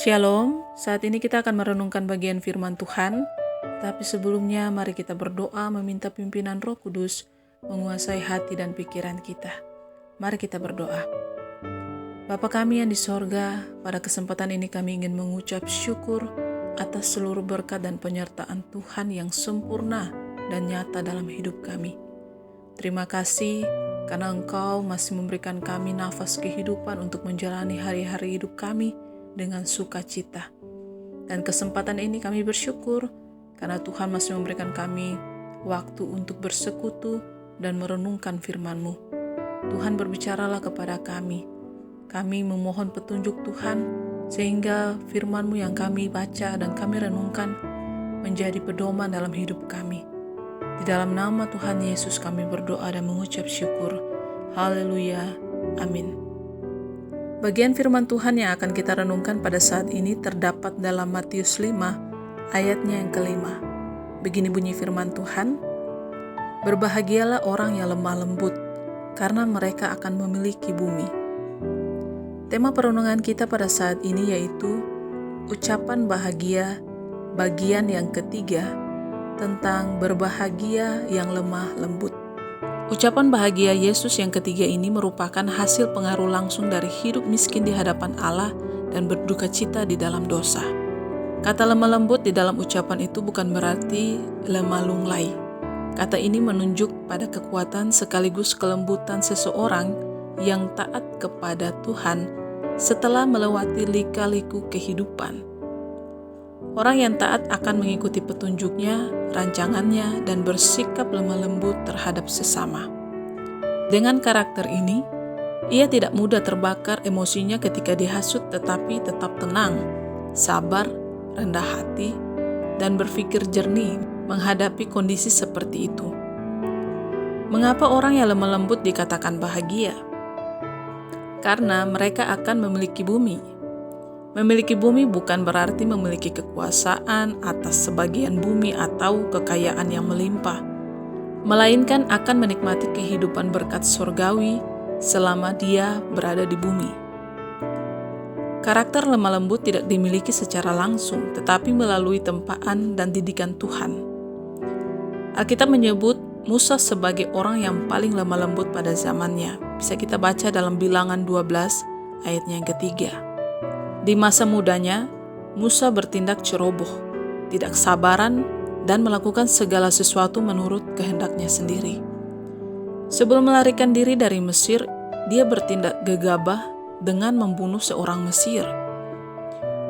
Shalom, saat ini kita akan merenungkan bagian firman Tuhan, tapi sebelumnya mari kita berdoa meminta pimpinan Roh Kudus menguasai hati dan pikiran kita. Mari kita berdoa. Bapa kami yang di sorga, pada kesempatan ini kami ingin mengucap syukur atas seluruh berkat dan penyertaan Tuhan yang sempurna dan nyata dalam hidup kami. Terima kasih karena Engkau masih memberikan kami nafas kehidupan untuk menjalani hari-hari hidup kami dengan sukacita. Dan kesempatan ini kami bersyukur karena Tuhan masih memberikan kami waktu untuk bersekutu dan merenungkan firman-Mu. Tuhan berbicaralah kepada kami. Kami memohon petunjuk Tuhan sehingga firman-Mu yang kami baca dan kami renungkan menjadi pedoman dalam hidup kami. Di dalam nama Tuhan Yesus kami berdoa dan mengucap syukur. Haleluya. Amin. Bagian firman Tuhan yang akan kita renungkan pada saat ini terdapat dalam Matius 5 ayatnya yang kelima. Begini bunyi firman Tuhan, "Berbahagialah orang yang lemah lembut, karena mereka akan memiliki bumi." Tema perenungan kita pada saat ini yaitu ucapan bahagia bagian yang ketiga tentang berbahagia yang lemah lembut. Ucapan bahagia Yesus yang ketiga ini merupakan hasil pengaruh langsung dari hidup miskin di hadapan Allah dan berduka cita di dalam dosa. Kata lemah lembut di dalam ucapan itu bukan berarti lemah lunglai. Kata ini menunjuk pada kekuatan sekaligus kelembutan seseorang yang taat kepada Tuhan setelah melewati lika-liku kehidupan. Orang yang taat akan mengikuti petunjuknya, rancangannya, dan bersikap lemah lembut terhadap sesama. Dengan karakter ini, ia tidak mudah terbakar emosinya ketika dihasut tetapi tetap tenang, sabar, rendah hati, dan berpikir jernih menghadapi kondisi seperti itu. Mengapa orang yang lemah lembut dikatakan bahagia? Karena mereka akan memiliki bumi. Memiliki bumi bukan berarti memiliki kekuasaan atas sebagian bumi atau kekayaan yang melimpah, melainkan akan menikmati kehidupan berkat surgawi selama dia berada di bumi. Karakter lemah lembut tidak dimiliki secara langsung, tetapi melalui tempaan dan didikan Tuhan. Alkitab menyebut Musa sebagai orang yang paling lemah lembut pada zamannya. Bisa kita baca dalam Bilangan 12 ayatnya yang ketiga. Di masa mudanya, Musa bertindak ceroboh, tidak sabaran, dan melakukan segala sesuatu menurut kehendaknya sendiri. Sebelum melarikan diri dari Mesir, dia bertindak gegabah dengan membunuh seorang Mesir.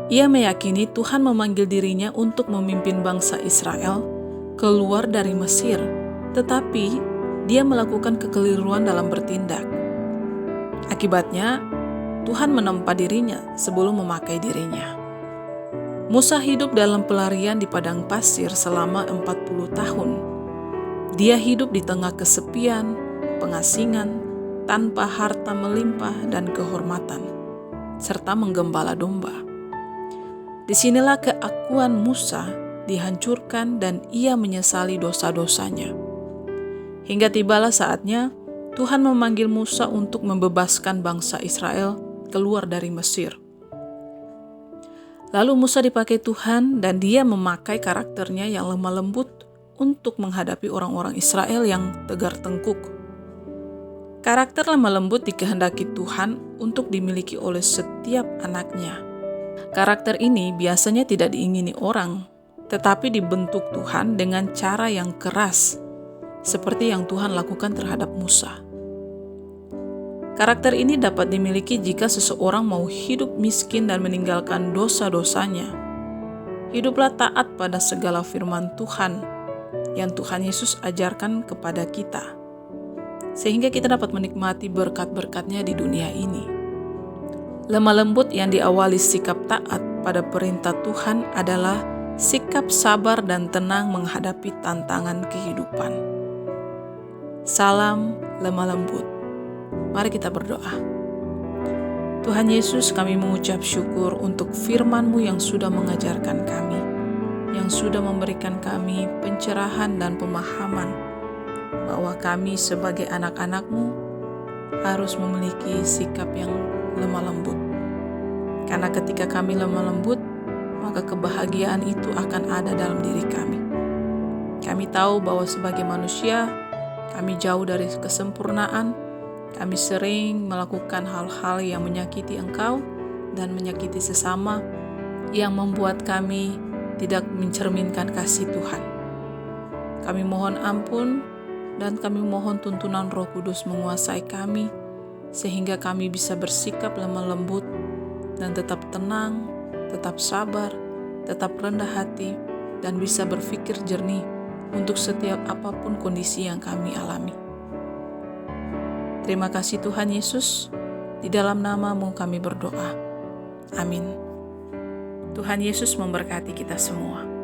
Ia meyakini Tuhan memanggil dirinya untuk memimpin bangsa Israel keluar dari Mesir, tetapi dia melakukan kekeliruan dalam bertindak. Akibatnya, Tuhan menempa dirinya sebelum memakai dirinya. Musa hidup dalam pelarian di padang pasir selama 40 tahun. Dia hidup di tengah kesepian, pengasingan, tanpa harta melimpah dan kehormatan, serta menggembala domba. Disinilah keakuan Musa dihancurkan dan ia menyesali dosa-dosanya. Hingga tibalah saatnya Tuhan memanggil Musa untuk membebaskan bangsa Israel keluar dari Mesir. Lalu Musa dipakai Tuhan dan dia memakai karakternya yang lemah lembut untuk menghadapi orang-orang Israel yang tegar tengkuk. Karakter lemah lembut dikehendaki Tuhan untuk dimiliki oleh setiap anaknya. Karakter ini biasanya tidak diingini orang, tetapi dibentuk Tuhan dengan cara yang keras, seperti yang Tuhan lakukan terhadap Musa. Karakter ini dapat dimiliki jika seseorang mau hidup miskin dan meninggalkan dosa-dosanya. Hiduplah taat pada segala firman Tuhan yang Tuhan Yesus ajarkan kepada kita, sehingga kita dapat menikmati berkat-berkat-Nya di dunia ini. Lemah lembut yang diawali sikap taat pada perintah Tuhan adalah sikap sabar dan tenang menghadapi tantangan kehidupan. Salam lemah lembut. Mari kita berdoa. Tuhan Yesus, kami mengucap syukur untuk firman-Mu yang sudah mengajarkan kami, yang sudah memberikan kami pencerahan dan pemahaman bahwa kami sebagai anak-anak-Mu harus memiliki sikap yang lemah lembut. Karena ketika kami lemah lembut, maka kebahagiaan itu akan ada dalam diri kami. Kami tahu bahwa sebagai manusia, kami jauh dari kesempurnaan. Kami sering melakukan hal-hal yang menyakiti Engkau dan menyakiti sesama, yang membuat kami tidak mencerminkan kasih Tuhan. Kami mohon ampun dan kami mohon tuntunan Roh Kudus menguasai kami, sehingga kami bisa bersikap lemah lembut dan tetap tenang, tetap sabar, tetap rendah hati, dan bisa berpikir jernih untuk setiap apapun kondisi yang kami alami. Terima kasih Tuhan Yesus, di dalam nama-Mu kami berdoa. Amin. Tuhan Yesus memberkati kita semua.